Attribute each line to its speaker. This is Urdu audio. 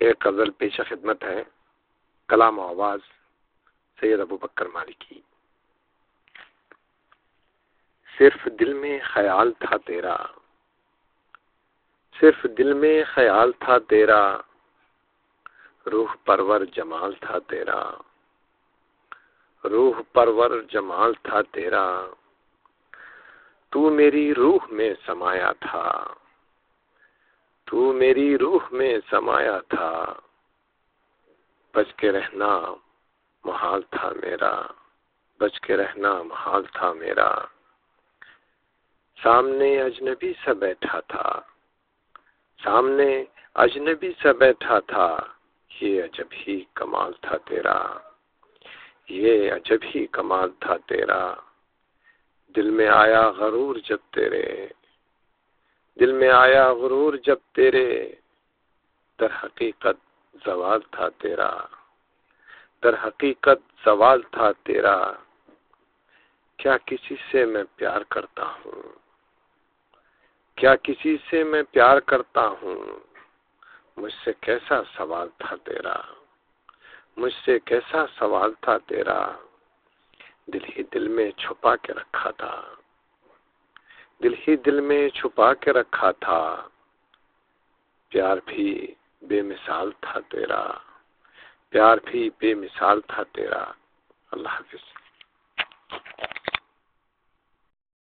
Speaker 1: ایک غزل پیش خدمت ہے، کلام و آواز سید ابوبکر مالکی۔ صرف دل میں خیال تھا تیرا، صرف دل میں خیال تھا تیرا، روح پرور جمال تھا تیرا، روح پرور جمال تھا تیرا، تو میری روح میں سمایا تھا، تو میری روح میں سمایا تھا، بچ کے رہنا محال تھا میرا، بچ کے رہنا محال تھا میرا، سامنے اجنبی سا بیٹھا تھا، سامنے اجنبی سا بیٹھا تھا، یہ عجب ہی کمال تھا تیرا، یہ عجب ہی کمال تھا تیرا، دل میں آیا غرور جب تیرے، دل میں آیا غرور جب تیرے، در حقیقت زوال تھا تیرا، در حقیقت زوال تھا تیرا، کیا کسی سے میں پیار کرتا ہوں، کیا کسی سے میں پیار کرتا ہوں، مجھ سے کیسا سوال تھا تیرا، مجھ سے کیسا سوال تھا تیرا، دل ہی دل میں چھپا کے رکھا تھا، دل ہی دل میں چھپا کے رکھا تھا، پیار بھی بے مثال تھا تیرا، پیار بھی بے مثال تھا تیرا۔ اللہ حافظ۔